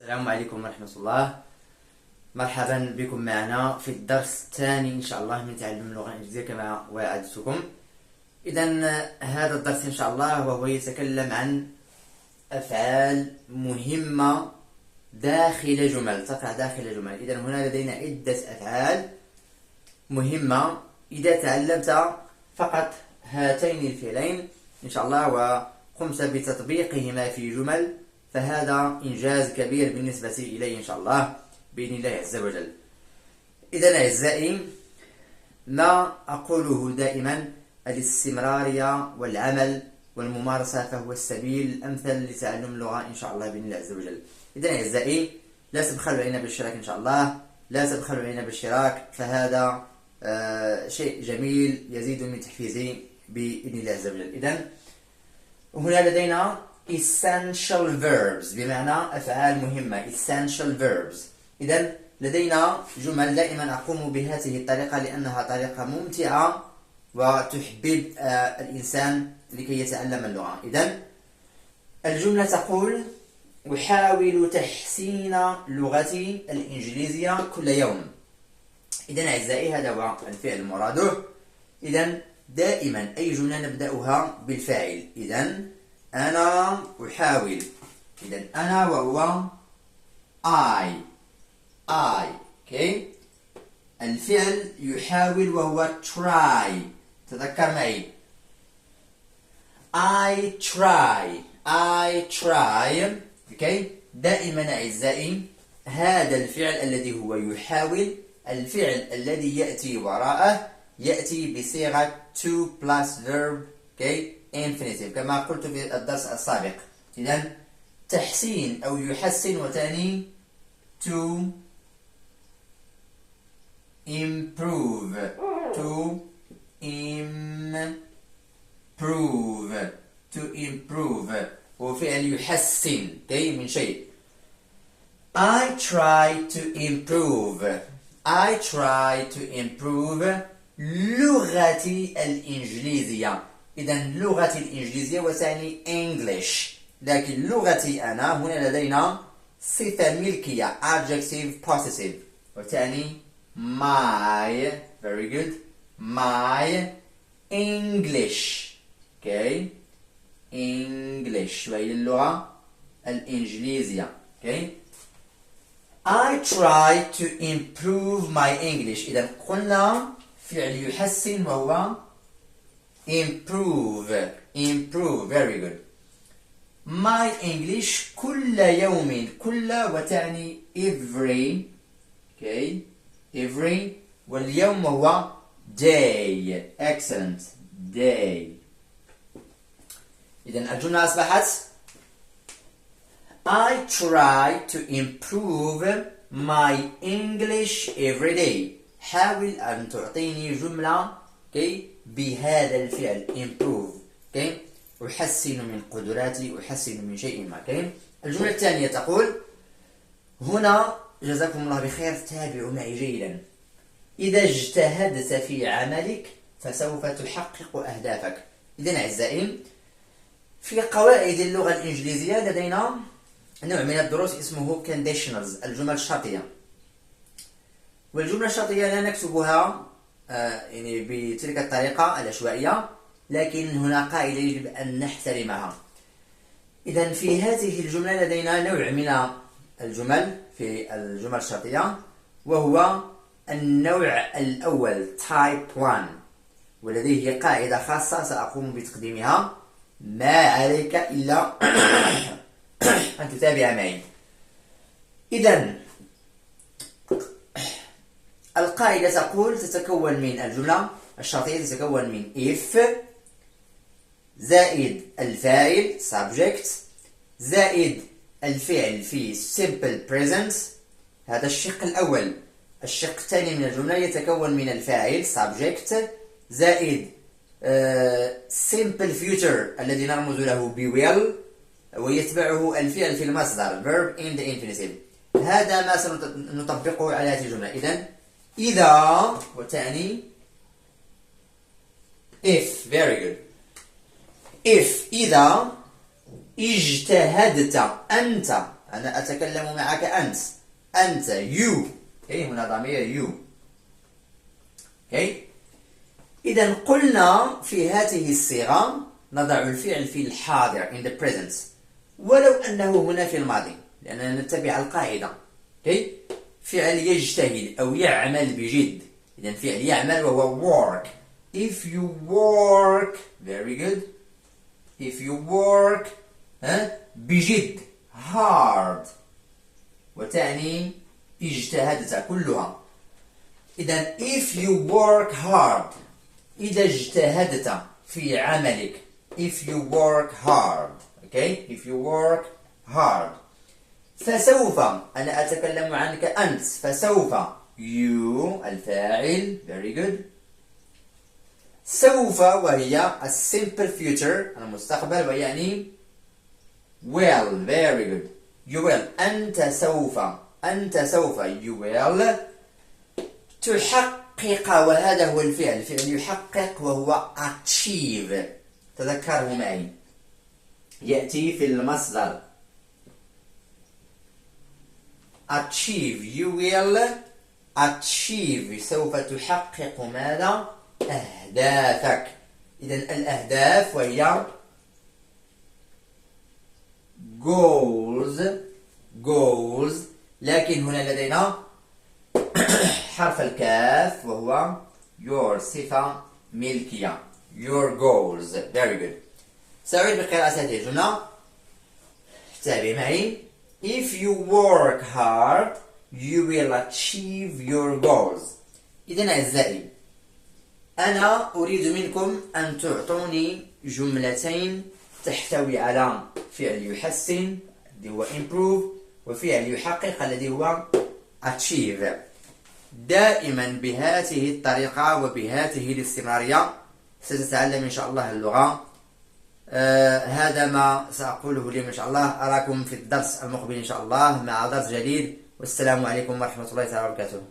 السلام عليكم ورحمة الله. مرحبا بكم معنا في الدرس الثاني إن شاء الله من تعلم اللغة الإنجليزية كما وعدتكم. إذا هذا الدرس إن شاء الله وهو يتكلم عن أفعال مهمة داخل جمل، تقع داخل جمل. إذا هنا لدينا عدة أفعال مهمة. إذا تعلمت فقط هاتين الفعلين إن شاء الله وقمت بتطبيقهما في جمل فهذا إنجاز كبير بالنسبة إلي إن شاء الله بإذن الله عز وجل. إذا أعزائي، ما أقوله دائما الاستمرارية والعمل والممارسة فهو السبيل الأمثل لتعلم اللغة إن شاء الله بإذن الله عز وجل. إذا أعزائي، لا تبخلوا علينا بالاشتراك إن شاء الله، لا تبخلوا علينا بالاشتراك، فهذا شيء جميل يزيد من تحفيزي بإذن الله عز وجل. إذا هنا لدينا essential verbs بمعنى أفعال مهمة essential verbs. إذا لدينا جمل دائما أقوم بهذه الطريقة لأنها طريقة ممتعة وتحبب الإنسان لكي يتعلم اللغة. إذا الجملة تقول: أحاول تحسين لغتي الإنجليزية كل يوم. إذا أعزائي، هذا هو الفعل مراده. إذا دائما أي جملة نبدأها بالفاعل. إذا أنا أحاول. إذا أنا وهو I. okay. الفعل يحاول وهو try. تذكر معي I try. okay. دائما أعزائي، هذا الفعل الذي هو يحاول، الفعل الذي يأتي وراءه يأتي بصيغة to plus verb okay. infinitive كما قلت في الدرس السابق. إذن تحسين أو يحسن وتعني to improve. وفعل يحسن okay. من شيء. I try to improve لغتي الإنجليزية. إذا لغتي الإنجليزية وتعني English، لكن لغتي أنا هنا لدينا صفة ملكية adjective possessive وتعني my. very good. my English okay. English وهي اللغة الإنجليزية okay. I try to improve my English. إذا قلنا فعل يحسن وهو improve. very good. my English كل يوم. كل وتعني every okay. every واليوم هو day. excellent day. إذن الجملة أصبحت I try to improve my English every day. حاول أن تعطيني جملة okay. بهذا الفعل improve okay. أحسن من قدراتي، أحسن من شيء ما okay. الجملة الثانية تقول هنا: جزاكم الله بخير، تابعوا معي جيدا. إذا اجتهدت في عملك فسوف تحقق أهدافك. إذن أعزائي، في قواعد اللغة الإنجليزية لدينا نوع من الدروس اسمه conditionals، الجمل الشرطية. والجملة الشرطية لا نكتبها يعني بتلك الطريقة العشوائية، لكن هنا قاعدة يجب أن نحترمها. إذا في هذه الجملة لدينا نوع من الجمل في الجمل الشرطية وهو النوع الأول type 1، ولديه قاعدة خاصة سأقوم بتقديمها، ما عليك إلا أن تتابع معي. إذا القاعدة تقول تتكون من الجملة الشرطية تتكون من if زائد الفاعل subject زائد الفعل في simple present. هذا الشق الأول. الشق الثاني من الجملة يتكون من الفاعل subject زائد simple future الذي نرمز له ب will ويتبعه الفعل في المصدر verb in the infinitive. هذا ما سنطبقه على هذه الجملة. إذا وتعني if. very good. if إذا اجتهدت أنت أنا أتكلم معك أنت. أنت you. هنا ضمير you. إذا قلنا في هذه الصيغة نضع الفعل في الحاضر in the present ولو أنه هنا في الماضي لأننا نتبع القاعدة. فعل يجتهد أو يعمل بجد. إذا فعل يعمل وهو work. If you work very good. If you work بجد hard وتعني اجتهدت كلها. إذا if you work hard إذا اجتهدت في عملك. If you work hard. If you work hard. فسوف أنا أتكلم عنك أنت. فسوف you الفاعل very good. سوف وهي simple future المستقبل ويعني will very good. You will أنت سوف you will تحقق وهذا هو الفعل. الفعل يحقق وهو achieve. تذكره معي يأتي في المصدر achieve. You will achieve سوف تحقق ماذا؟ أهدافك. إذا الأهداف وهي goals لكن هنا لدينا حرف الكاف وهو your صفة ملكية your goals very good. سأعيد بقراءة هذه الجملة. تابع معي. If you work hard you will achieve your goals. إذن أعزائي أنا أريد منكم أن تعطوني جملتين تحتوي على فعل يحسن الذي هو improve وفعل يحقق الذي هو achieve. دائما بهذه الطريقة وبهذه الاستمرارية ستتعلم إن شاء الله اللغة. هذا ما سأقوله اليوم إن شاء الله. أراكم في الدرس المقبل إن شاء الله مع درس جديد والسلام عليكم ورحمة الله تعالى وبركاته.